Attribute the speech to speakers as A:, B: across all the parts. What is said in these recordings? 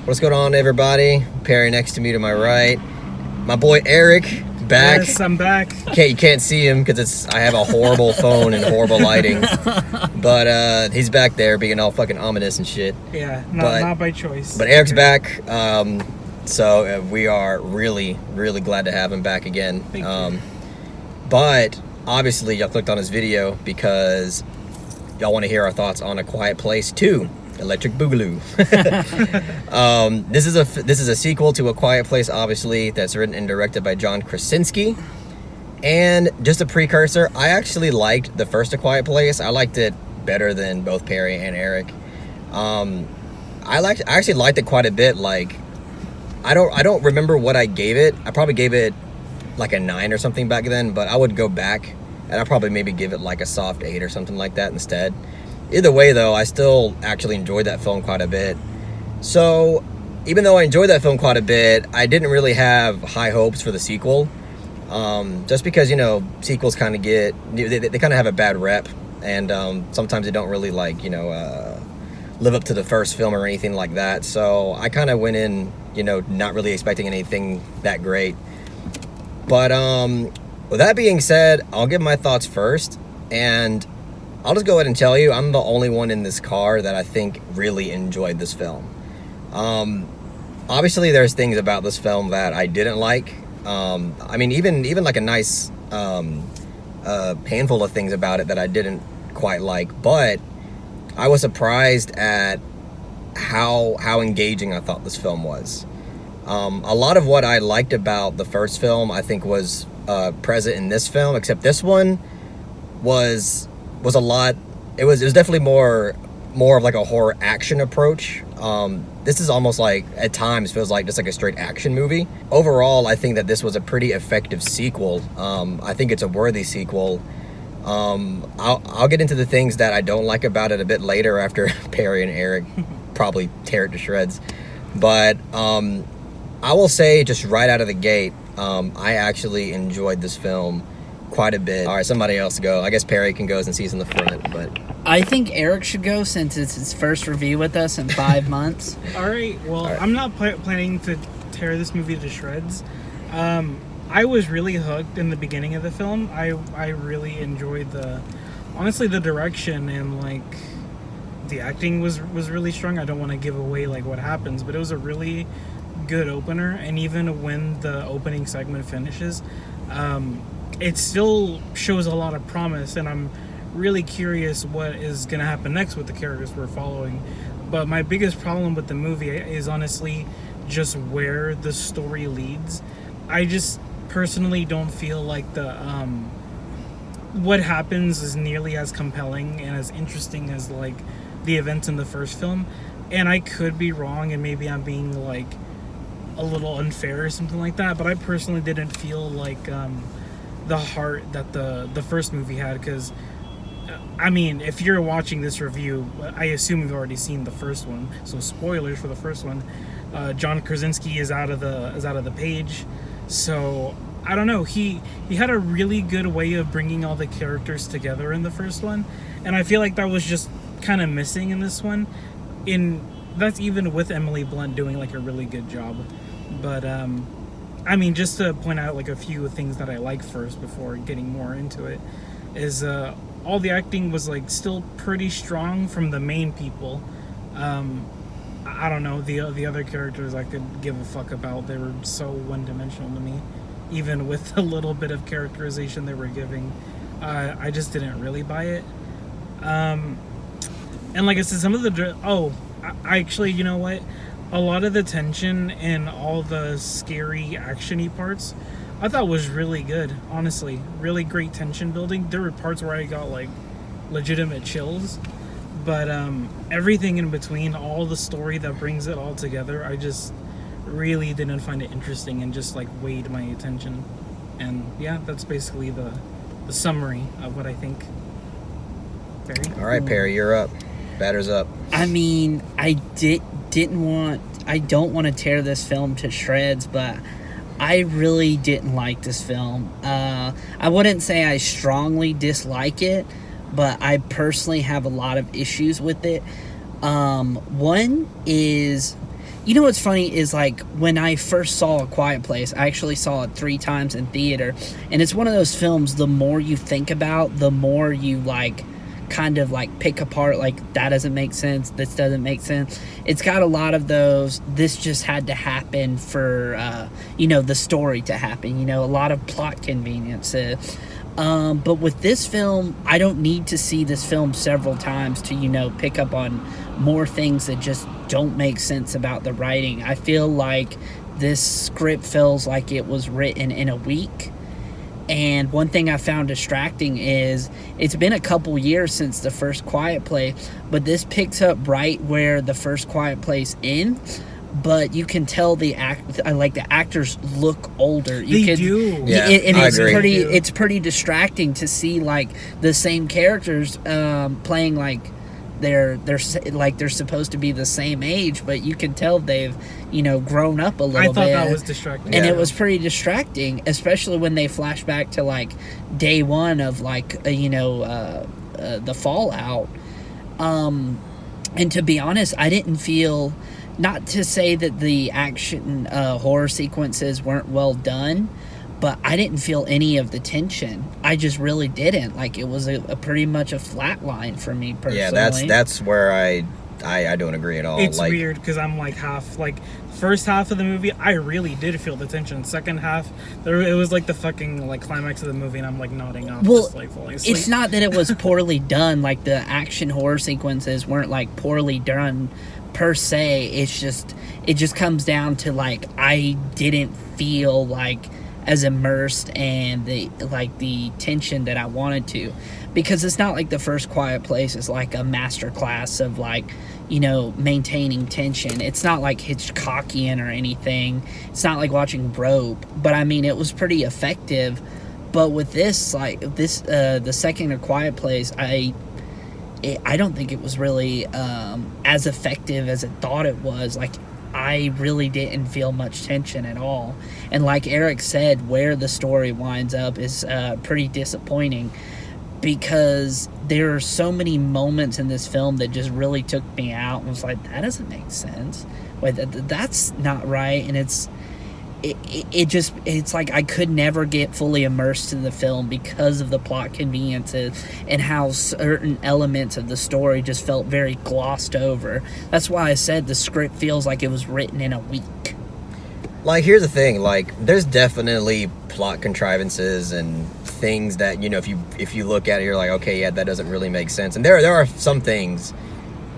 A: What's going on, everybody? Perry next to me to my right. My boy Eric, back.
B: Yes, I'm back.
A: You can't see him because I have a horrible phone and horrible lighting. But he's back there being all fucking ominous and shit.
B: Yeah, not by choice.
A: But Eric's back. So we are really, really glad to have him back again.
B: Thank you.
A: But obviously y'all clicked on his video because y'all want to hear our thoughts on A Quiet Place 2. Electric Boogaloo. This is a sequel to A Quiet Place, obviously, that's written and directed by John Krasinski. And just a precursor, I actually liked the first A Quiet Place. I liked it better than both Perry and Eric. I actually liked it quite a bit. Like, I don't remember what I gave it. I probably gave it like a 9 or something back then, but I would go back and I'd probably maybe give it like a soft 8 or something like that instead. Either way, though, I still actually enjoyed that film quite a bit. So, even though I enjoyed that film quite a bit, I didn't really have high hopes for the sequel. Just because, you know, sequels kind of get... They kind of have a bad rep. And sometimes they don't really, like, you know, live up to the first film or anything like that. So, I kind of went in, you know, not really expecting anything that great. But, with that being said, I'll give my thoughts first. And I'll just go ahead and tell you, I'm the only one in this car that I think really enjoyed this film. Obviously, there's things about this film that I didn't like. I mean, even like a nice handful of things about it that I didn't quite like. But I was surprised at how engaging I thought this film was. A lot of what I liked about the first film, I think, was present in this film, except this one was a lot. It was definitely more of like a horror action approach. This is almost like, at times, feels like just like a straight action movie. Overall, I think that this was a pretty effective sequel. I think it's a worthy sequel. I'll get into the things that I don't like about it a bit later after Perry and Eric probably tear it to shreds. But I will say, just right out of the gate, I actually enjoyed this film quite a bit. All right, somebody else go. I guess Perry can go since he's in the front, but
C: I think Eric should go since it's his first review with us in 5 months.
B: All right. Well, I'm not planning to tear this movie to shreds. I was really hooked in the beginning of the film. I really enjoyed honestly, the direction and like the acting was really strong. I don't want to give away like what happens, but it was a really good opener. And even when the opening segment finishes, it still shows a lot of promise, and I'm really curious what is going to happen next with the characters we're following. But my biggest problem with the movie is honestly just where the story leads. I just personally don't feel like what happens is nearly as compelling and as interesting as like the events in the first film. And I could be wrong, and maybe I'm being like a little unfair or something like that, but I personally didn't feel like the heart that the first movie had. Because I mean, if you're watching this review, I assume you've already seen the first one, so spoilers for the first one. John Krasinski is out of the page, so I don't know, he had a really good way of bringing all the characters together in the first one, and I feel like that was just kind of missing in this one. That's even with Emily Blunt doing like a really good job. But I mean, just to point out like a few things that I like first before getting more into it, is all the acting was like still pretty strong from the main people. I don't know, the other characters I could give a fuck about. They were so one-dimensional to me, even with the little bit of characterization they were giving. I just didn't really buy it. And like I said, some of the I actually, you know what? A lot of the tension and all the scary action-y parts I thought was really good, honestly. Really great tension building. There were parts where I got like legitimate chills, but everything in between, all the story that brings it all together, I just really didn't find it interesting and just like weighed my attention. And yeah, that's basically the summary of what I think. Perry?
A: all right, Perry, you're up. Batter's up.
C: I mean, I don't want to tear this film to shreds, but I really didn't like this film. I wouldn't say I strongly dislike it, but I personally have a lot of issues with it. One is You know what's funny is, like, when I first saw A Quiet Place, I actually saw it 3 times in theater, and it's one of those films, the more you think about, the more you, like, kind of, like, pick apart, like, that doesn't make sense, this doesn't make sense. It's got a lot of those, this just had to happen for, the story to happen, a lot of plot conveniences. But with this film, I don't need to see this film several times to, pick up on more things that just don't make sense about the writing. I feel like this script feels like it was written in a week. And one thing I found distracting is it's been a couple years since the first Quiet Place, but this picks up right where the first Quiet Place ends. But you can tell the actors look older.
B: They do.
A: Yeah,
C: and
A: I
C: it's
A: agree.
C: it's pretty distracting to see like the same characters playing like they're supposed to be the same age, but you can tell they've grown up a little bit.
B: I thought that was distracting.
C: And
A: Yeah.
C: it was pretty distracting, especially when they flash back to like day one of like the fallout. And to be honest, I didn't feel, not to say that the action horror sequences weren't well done, but I didn't feel any of the tension. I just really didn't. Like, it was a pretty much a flat line for me personally.
A: Yeah, that's where I don't agree at all.
B: It's
A: like,
B: weird because I'm like first half of the movie, I really did feel the tension. Second half, it was like the fucking like climax of the movie, and I'm like nodding off,
C: Well,
B: just like falling asleep.
C: it's not that it was poorly done. Like, the action horror sequences weren't like poorly done per se. It just comes down to like I didn't feel like as immersed and the tension that I wanted to, because it's not like the first Quiet Place is like a master class of like maintaining tension. It's not like Hitchcockian or anything. It's not like watching Rope, but I mean it was pretty effective. But with this, the second A Quiet Place, I don't think it was really as effective as it thought it was. Like, I really didn't feel much tension at all. And like Eric said, where the story winds up is pretty disappointing, because there are so many moments in this film that just really took me out and was like, that doesn't make sense. Wait, that's not right. And it's like I could never get fully immersed in the film because of the plot conveniences and how certain elements of the story just felt very glossed over. That's why I said the script feels like it was written in a week.
A: Like, here's the thing, like, there's definitely plot contrivances and things that, if you look at it, you're like, okay, yeah, that doesn't really make sense. And there are some things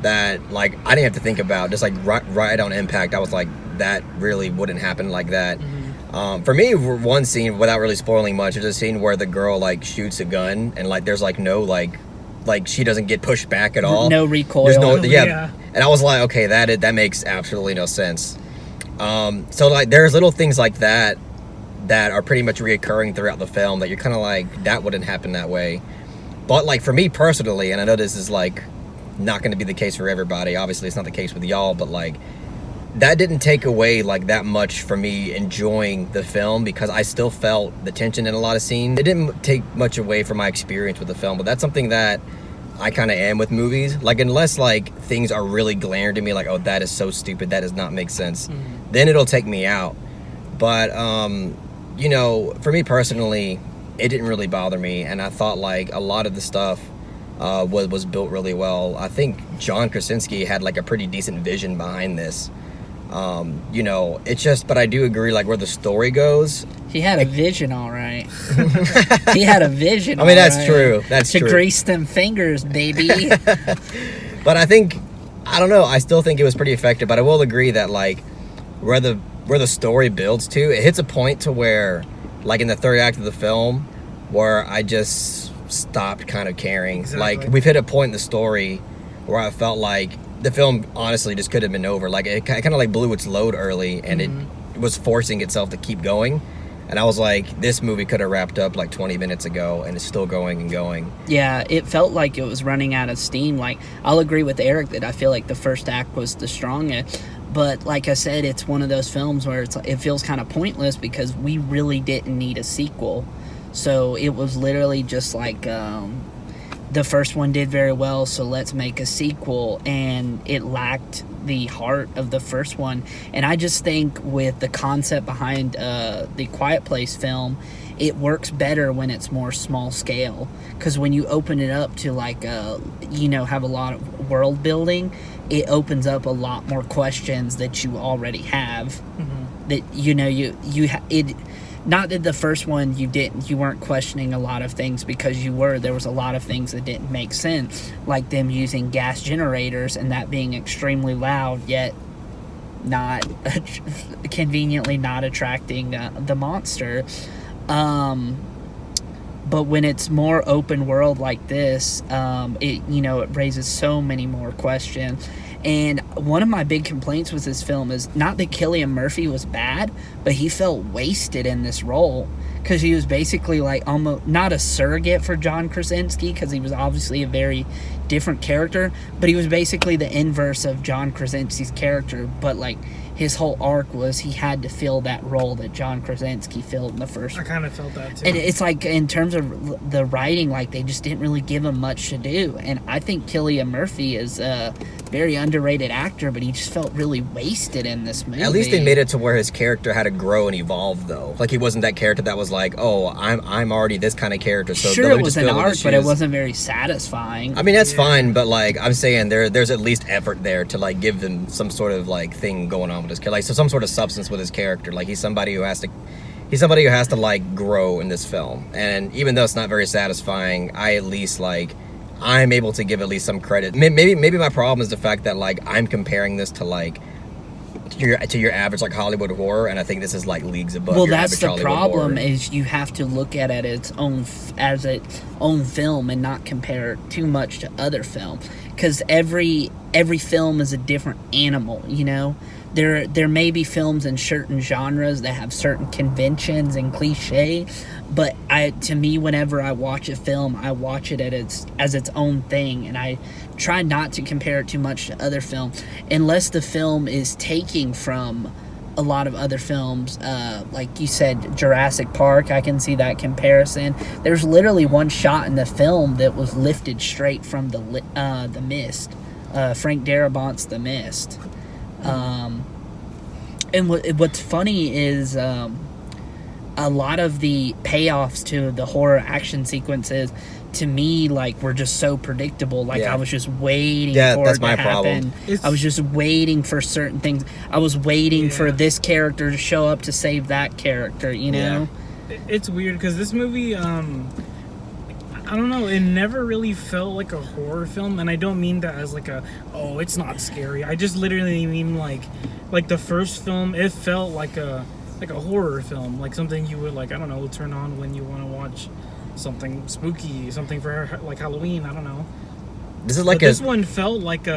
A: that, like, I didn't have to think about, just, like, right on impact. I was like, that really wouldn't happen like that. Mm-hmm. For me, one scene, without really spoiling much, is a scene where the girl, like, shoots a gun, and, like, there's, like, no, like she doesn't get pushed back at all.
C: No recoil.
A: There's no,
B: Yeah.
A: And I was like, okay, that makes absolutely no sense. So like there's little things like that are pretty much reoccurring throughout the film that you're kind of like, that wouldn't happen that way. But like for me personally, and I know this is like not going to be the case for everybody, obviously it's not the case with y'all, but like that didn't take away like that much for me enjoying the film, because I still felt the tension in a lot of scenes. It didn't take much away from my experience with the film, but that's something that I kind of am with movies. Like, unless like things are really glaring to me, like, oh, that is so stupid, that does not make sense, then it'll take me out. But for me personally, it didn't really bother me, and I thought like a lot of the stuff was built really well. I think John Krasinski had like a pretty decent vision behind this. It's just, but I do agree, like where the story goes.
C: He had a vision, all right. He had a vision.
A: I mean, that's
C: right.
A: true. That's
C: to
A: true.
C: grease them fingers, baby.
A: But I think, I don't know, I still think it was pretty effective. But I will agree that like where the story builds to, it hits a point to where, like in the third act of the film, where I just stopped kind of caring.
B: Exactly.
A: Like, we've hit a point in the story where I felt like the film honestly just could have been over. Like, it kind of like blew its load early, and it was forcing itself to keep going. And I was like, this movie could have wrapped up like 20 minutes ago, and it's still going and going.
C: Yeah, it felt like it was running out of steam. Like, I'll agree with Eric that I feel like the first act was the strongest. But like I said, it's one of those films where it feels kind of pointless because we really didn't need a sequel. So it was literally just like, the first one did very well, so let's make a sequel. And it lacked the heart of the first one. And I just think with the concept behind the Quiet Place film, it works better when it's more small scale. Because when you open it up to like, have a lot of world building, it opens up a lot more questions that you already have.
B: Mm-hmm.
C: That not that the first one you weren't questioning a lot of things, because there was a lot of things that didn't make sense, like them using gas generators and that being extremely loud, yet not conveniently not attracting the monster. But when it's more open world like this, it raises so many more questions. And one of my big complaints with this film is not that Cillian Murphy was bad, but he felt wasted in this role, because he was basically like almost not a surrogate for John Krasinski, because he was obviously a very different character, but he was basically the inverse of John Krasinski's character. But like his whole arc was he had to fill that role that John Krasinski filled in the first.
B: I kind of felt that too.
C: And it's like, in terms of the writing, like they just didn't really give him much to do. And I think Cillian Murphy is a very underrated actor, but he just felt really wasted in this movie.
A: At least they made it to where his character had to grow and evolve, though. Like he wasn't that character that was like, oh, I'm already this kind of character. So
C: sure, it was an arc, but it wasn't very satisfying.
A: I mean, that's fine, but like I'm saying, there's at least effort there to like give him some sort of like thing going on with his character, like so some sort of substance with his character. Like he's somebody who has to like grow in this film. And even though it's not very satisfying, I at least like I'm able to give at least some credit. Maybe my problem is the fact that like I'm comparing this to like to your average like Hollywood horror, and I think this is like leagues above.
C: Well,
A: your
C: that's
A: average
C: the
A: Hollywood
C: problem
A: horror.
C: is you have to look at it as its own film and not compare it too much to other film, because every film is a different animal. There may be films in certain genres that have certain conventions and cliche, but to me, whenever I watch a film, I watch it as its own thing, and I try not to compare it too much to other films, unless the film is taking from a lot of other films. Like you said, Jurassic Park, I can see that comparison. There's literally one shot in the film that was lifted straight from the Mist, Frank Darabont's The Mist. And what's funny is a lot of the payoffs to the horror action sequences, to me, like, were just so predictable. Like, I was just waiting for it to happen. I was just waiting for certain things. I was waiting for this character to show up to save that character,
B: Yeah. It's weird, because this movie, I don't know, it never really felt like a horror film, and I don't mean that as like it's not scary. I just literally mean like the first film, it felt like a horror film, like something you would, like, I don't know, turn on when you want to watch something spooky, something for like Halloween, I don't know. This one felt like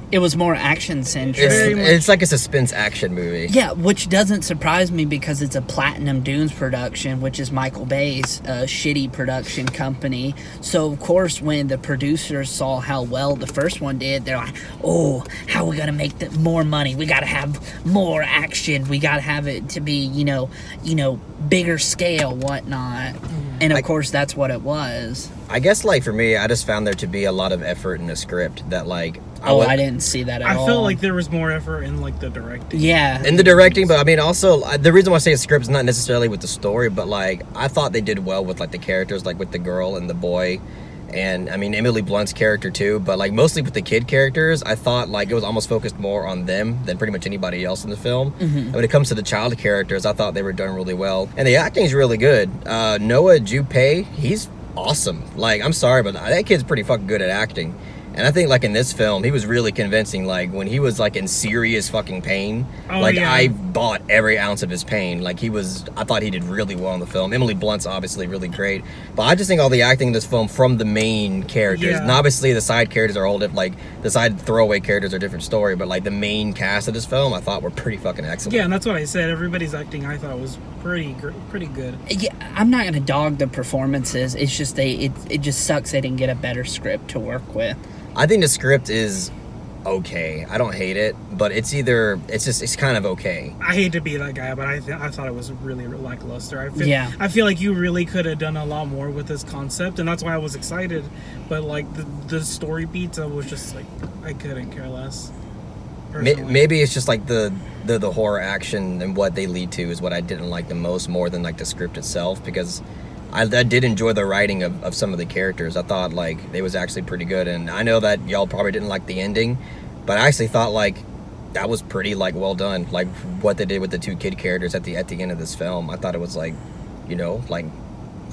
C: it was more action-centric.
A: It's like a suspense action movie.
C: Yeah, which doesn't surprise me, because it's a Platinum Dunes production, which is Michael Bay's shitty production company. So, of course, when the producers saw how well the first one did, they're like, oh, how are we going to make more money? We got to have more action. We got to have it to be, bigger scale, whatnot. And, of course, that's what it was.
A: I guess, like, for me, I just found there to be a lot of effort in the script that, like...
C: I didn't see that at all.
B: I felt like there was more effort in, like, the directing.
C: Yeah.
A: In the directing, but, I mean, also, the reason why I say a script is not necessarily with the story, but, like, I thought they did well with, like, the characters, like, with the girl and the boy. And, I mean, Emily Blunt's character, too. But, like, mostly with the kid characters, I thought, like, it was almost focused more on them than pretty much anybody else in the film. Mm-hmm. And when it comes to the child characters, I thought they were done really well. And the acting's really good. Noah Jupe, he's awesome. Like, I'm sorry, but that kid's pretty fucking good at acting. And I think, like, in this film, he was really convincing. Like, when he was, like, in serious fucking pain, I bought every ounce of his pain. Like, I thought he did really well in the film. Emily Blunt's obviously really great. But I just think all the acting in this film from the main characters, and obviously the side characters are all different, like, the side throwaway characters are a different story, but, like, the main cast of this film, I thought were pretty fucking excellent.
B: Yeah, and that's what I said. Everybody's acting, I thought, was pretty good.
C: Yeah, I'm not going to dog the performances. It's just it just sucks they didn't get a better script to work with.
A: I think the script is okay. I don't hate it, but it's kind of okay.
B: I hate to be that guy, but I thought it was really lackluster. I feel like you really could have done a lot more with this concept, and that's why I was excited. But like the story beats, I was just like, I couldn't care less. personally.
A: Maybe it's just like the horror action and what they lead to is what I didn't like the most, more than like the script itself, because I did enjoy the writing of some of the characters. I thought like it was actually pretty good, and I know that y'all probably didn't like the ending, but I actually thought like that was pretty like well done, like what they did with the two kid characters at the end of this film. I thought it was like, you know, like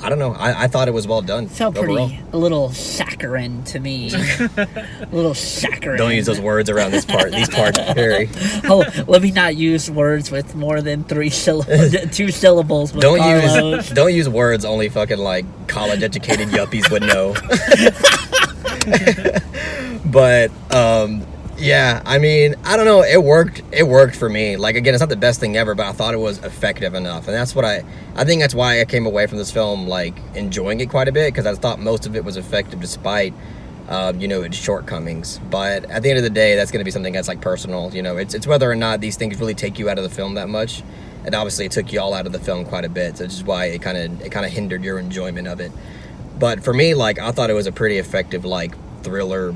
A: I don't know. I thought it was well done.
C: Felt
A: overall.
C: pretty a little saccharine to me. A little saccharine.
A: Don't use those words around these parts, Harry.
C: Oh, let me not use words with more than 2 syllables. With
A: Don't use words only fucking like college educated yuppies would know. But yeah, I mean, I don't know. It worked for me. Like, again, it's not the best thing ever, but I thought it was effective enough, and that's what I think that's why I came away from this film like enjoying it quite a bit, because I thought most of it was effective despite you know, its shortcomings. But at the end of the day, that's going to be something that's like personal. You know, it's whether or not these things really take you out of the film that much, and obviously it took you all out of the film quite a bit, so which is why it kind of hindered your enjoyment of it. But for me, like, I thought it was a pretty effective like thriller.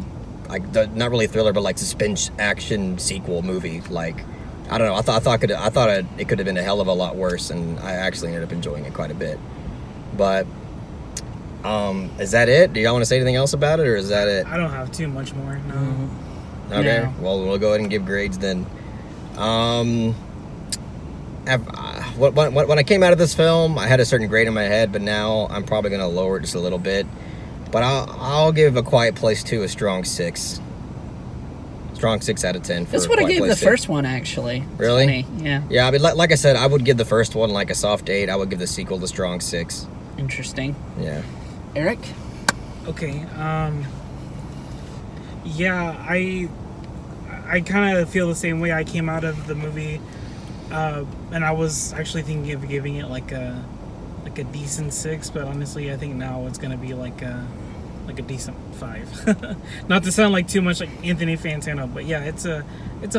A: Like not really thriller, but like suspense action sequel movie. Like, I don't know. I thought it could have been a hell of a lot worse, and I actually ended up enjoying it quite a bit. But is that it? Do y'all want to say anything else about it, or is that it?
B: I don't have too much more. No.
C: Mm-hmm.
A: Okay.
C: No.
A: Well, we'll go ahead and give grades then. When I came out of this film, I had a certain grade in my head, but now I'm probably gonna lower it just a little bit. But I'll give A Quiet Place 2 a strong 6. Strong 6 out of 10. For
C: That's what I
A: Quiet
C: gave
A: Place
C: the
A: 2.
C: first one, actually. It's
A: Really?
C: funny. Yeah.
A: Yeah, I mean, like I said, I would give the first one like a soft 8. I would give the sequel the strong 6.
C: Interesting.
A: Yeah.
C: Eric?
B: Okay. Yeah, I kind of feel the same way. I came out of the movie, and I was actually thinking of giving it like a decent 6, but honestly, I think now it's gonna be like a decent 5. Not to sound like too much like Anthony Fantano, but yeah, it's a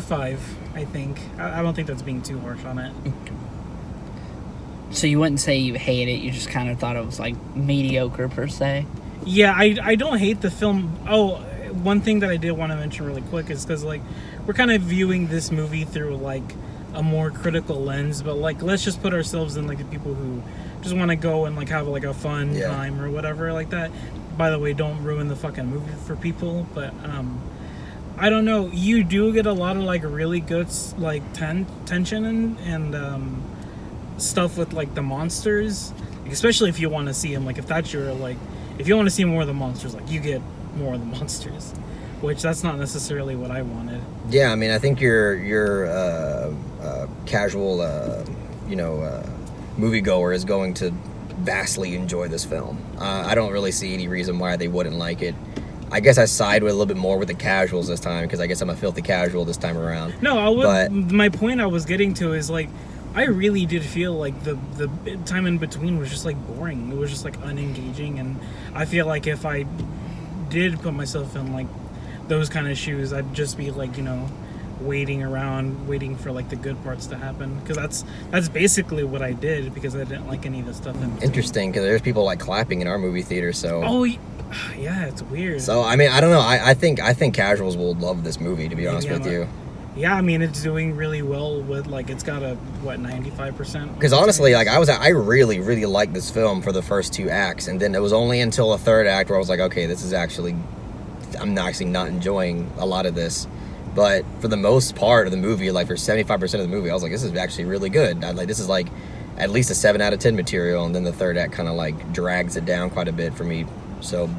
B: 5. I think. I don't think that's being too harsh on it.
C: So you wouldn't say you hate it, you just kind of thought it was like mediocre per se?
B: Yeah, I don't hate the film. Oh, one thing that I did want to mention really quick is because like we're kind of viewing this movie through like a more critical lens, but like let's just put ourselves in like the people who just want to go and like have like a fun time or whatever like that. By the way, don't ruin the fucking movie for people, but I don't know, you do get a lot of like really good like tension and stuff with like the monsters, especially if you want to see them, like if that's your like if you want to see more of the monsters, like you get more of the monsters, which that's not necessarily what I wanted.
A: Yeah, I mean, I think your casual moviegoer is going to vastly enjoy this film. I don't really see any reason why they wouldn't like it. I guess I side with a little bit more with the casuals this time, because I guess I'm a filthy casual this time around.
B: No, my point I was getting to is like I really did feel like the time in between was just like boring. It was just like unengaging, and I feel like if I did put myself in like those kind of shoes, I'd just be like, you know, waiting for like the good parts to happen, because that's basically what I did, because I didn't like any of the stuff in between.
A: Interesting, because there's people like clapping in our movie theater, so
B: yeah, it's weird.
A: So I mean, I don't know, I think casuals will love this movie, to be honest with you.
B: Yeah, I mean, it's doing really well with like it's got a 95%.
A: Because honestly, like I really really liked this film for the first 2 acts, and then it was only until the 3rd act where I was like, okay, this is actually, I'm actually not enjoying a lot of this. But for the most part of the movie, like for 75% of the movie, I was like, this is actually really good. This is like at least a 7 out of 10 material, and then the 3rd act kind of like drags it down quite a bit for me. So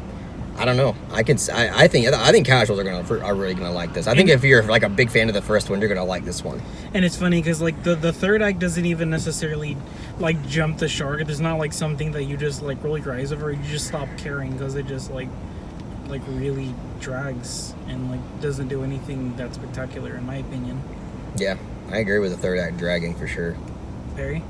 A: I don't know. I think casuals are really gonna like this. I think if you're like a big fan of the first one, you're gonna like this one.
B: And it's funny because like the 3rd act doesn't even necessarily like jump the shark. It's not like something that you just like roll your eyes over. You just stop caring because it just like really drags and like doesn't do anything that spectacular, in my opinion.
A: Yeah, I agree with the 3rd act dragging for sure.
B: Barry?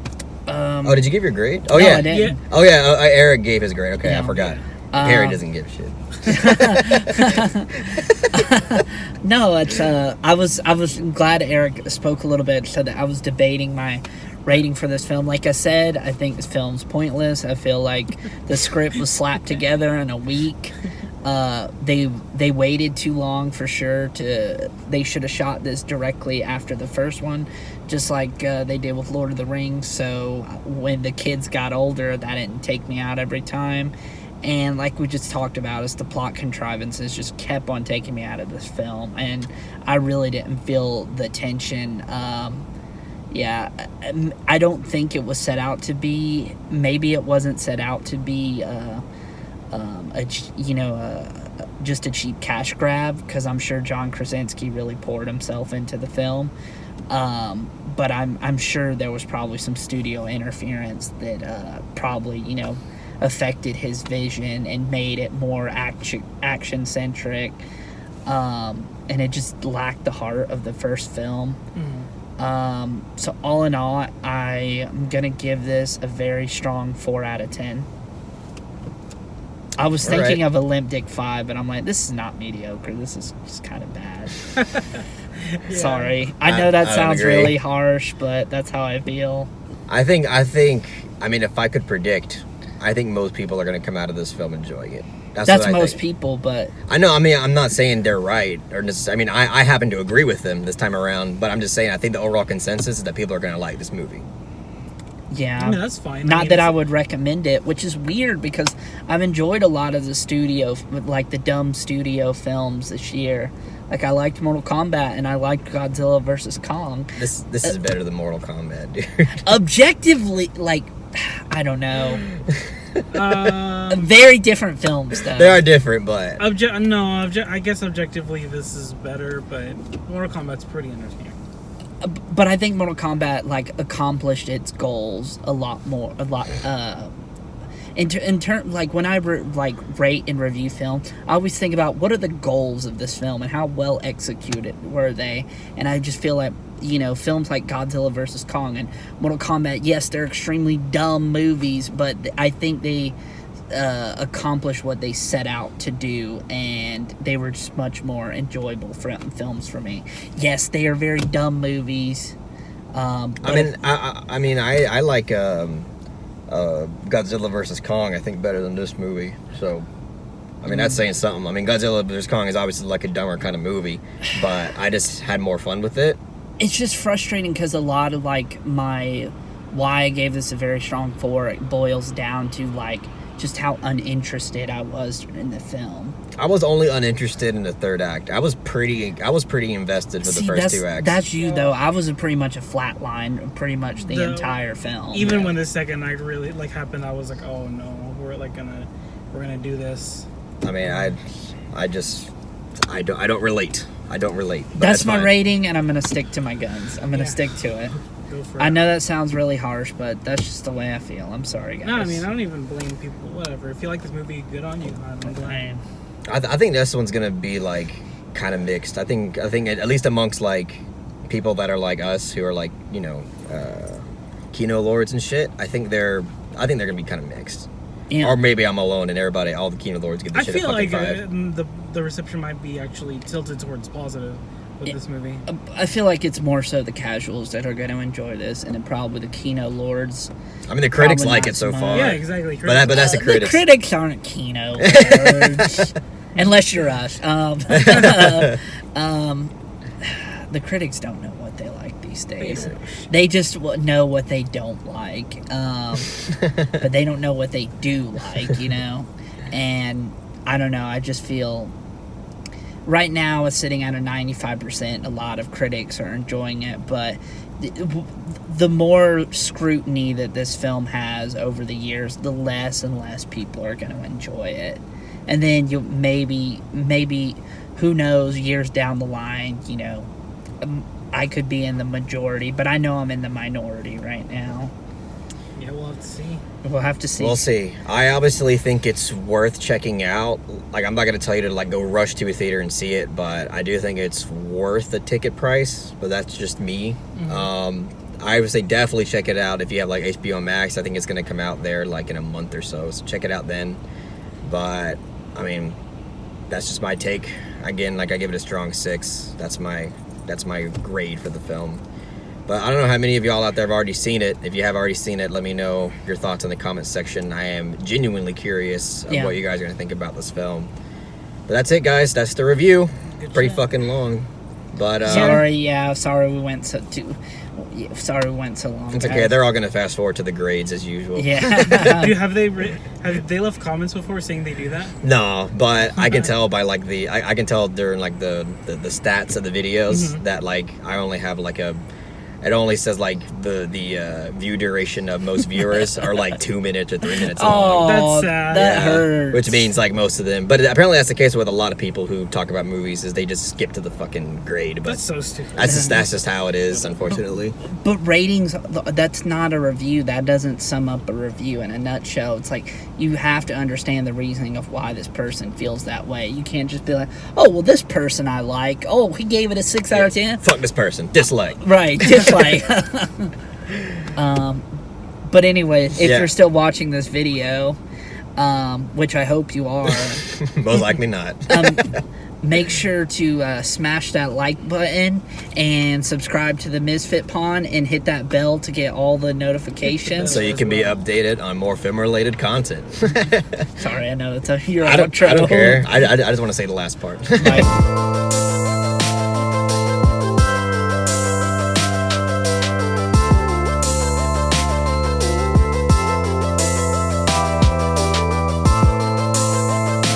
A: Oh, did you give your grade? Oh
C: no,
A: yeah.
C: I didn't.
A: Oh yeah. Eric gave his grade. Okay,
C: Yeah.
A: I forgot. Harry doesn't give a shit.
C: No, it's I was glad Eric spoke a little bit, so that I was debating my rating for this film. Like I said, I think this film's pointless. I feel like the script was slapped together in a week. They waited too long for sure. They should have shot this directly after the first one, just like they did with Lord of the Rings. So when the kids got older, that didn't take me out every time. And like we just talked about, is the plot contrivances just kept on taking me out of this film, and I really didn't feel the tension. Yeah, I don't think it was set out to be. Maybe it wasn't set out to be. Just a cheap cash grab, because I'm sure John Krasinski really poured himself into the film. But I'm sure there was probably some studio interference that probably affected his vision and made it more action centric, and it just lacked the heart of the first film. So all in all, I am gonna give this a very strong 4 out of 10. I was thinking of a Limp Dick 5, but I'm like, this is not mediocre. This is just kind of bad.
B: Yeah.
C: Sorry. I know that sounds really harsh, but that's how I feel.
A: I think, if I could predict, I think most people are going to come out of this film enjoying it.
C: That's most people, but...
A: I know, I'm not saying they're right. I happen to agree with them this time around, but I'm just saying I think the overall consensus is that people are going to like this movie.
C: Yeah.
B: I mean, that's fine.
C: Not that I would recommend it, which is weird because I've enjoyed a lot of the studio, like the dumb studio films this year. Like, I liked Mortal Kombat and I liked Godzilla vs. Kong.
A: This is better than Mortal Kombat, dude.
C: Objectively, like, I don't know. Very different films, though.
A: They are different, but...
B: I guess objectively this is better, but Mortal Kombat's pretty entertaining.
C: But I think Mortal Kombat, like, accomplished its goals a lot more. In turn, like, when I rate and review film, I always think about what are the goals of this film and how well executed were they. And I just feel like, films like Godzilla vs. Kong and Mortal Kombat, yes, they're extremely dumb movies, but I think they accomplish what they set out to do, and they were just much more enjoyable films for me. Yes, they are very dumb movies.
A: I like Godzilla vs. Kong, I think, better than this movie. So, that's saying something. Godzilla vs. Kong is obviously like a dumber kind of movie, but I just had more fun with it.
C: It's just frustrating because a lot of why I gave this a very strong 4, it boils down to just how uninterested I was in the film.
A: I was only uninterested in the third act. I was pretty invested for the first 2 acts.
C: That's you, though. I was pretty much a flat line pretty much the entire film.
B: Even when the second act really happened, I was like, oh no, we're gonna do this.
A: I don't relate.
C: That's my rating, and I'm gonna stick to my guns. I'm gonna stick to it. I know that sounds really harsh, but that's just the way I feel. I'm sorry, guys.
B: No, I don't even blame people. Whatever. If you like this movie, good on you. I'm glad.
A: I think this one's gonna be kind of mixed. I think at least amongst people that are like us who are Kino lords and shit. I think they're gonna be kind of mixed. Yeah. Or maybe I'm alone and all the Kino lords get the shit at fucking 5.
B: I feel like the reception might be actually tilted towards positive with this movie.
C: I feel like it's more so the casuals that are going to enjoy this, and then probably the Kino lords.
A: The critics like it so far.
B: Yeah, exactly.
A: But that's the critics.
C: The critics aren't Kino lords, unless you're us. The critics don't know what they like these days. They just know what they don't like, but they don't know what they do like, And I don't know. I just feel right now it's sitting at a 95%. A lot of critics are enjoying it, but the more scrutiny that this film has over the years, the less and less people are going to enjoy it. And then you maybe who knows, years down the line, I could be in the majority, but I know I'm in the minority right now.
B: Yeah, we'll have to see.
C: We'll have to see.
A: We'll see. I obviously think it's worth checking out. I'm not going to tell you to go rush to a theater and see it, but I do think it's worth the ticket price. But that's just me. Mm-hmm. I would say definitely check it out if you have HBO Max. I think it's going to come out there in a month or so. So check it out then. But that's just my take. Again, I give it a strong 6. That's my grade for the film. But I don't know how many of y'all out there have already seen it. If you have already seen it, let me know your thoughts in the comments section. I am genuinely curious of what you guys are going to think about this film. But that's it, guys. That's the review.
B: Good
A: Pretty
B: shit.
A: fucking long, but
C: Sorry we went so long.
A: it's okay.
C: guys.
A: They're all gonna fast forward to the grades as usual.
C: Yeah.
B: Have they left comments before saying they do that?
A: No, but I can tell by like I can tell during like the stats of the videos that like I only have like it only says like the view duration of most viewers are like 2 minutes or 3 minutes long.
C: Oh,
B: That's sad.
C: That
A: Yeah,
C: hurts.
A: which means like most of them, but apparently that's the case with a lot of people who talk about movies is they just skip to the fucking grade. But
B: That's so stupid.
A: that's just how it is, unfortunately.
C: But ratings, that's not a review. That doesn't sum up a review in a nutshell. It's like you have to understand the reasoning of why this person feels that way. You can't just be like, oh, well, this person I like. Oh, he gave it a 6 out of 10.
A: Fuck this person, dislike.
C: Right, just like. But anyway, if
A: Yeah.
C: you're still watching this video, which I hope you are,
A: Most likely not.
C: make sure to smash that like button and subscribe to the Misfit Pond and hit that bell to get all the notifications.
A: So you can be updated on more film-related content.
C: Sorry, I know it's your
A: I don't
C: outro.
A: care. I just want to say the last part.
C: Bye.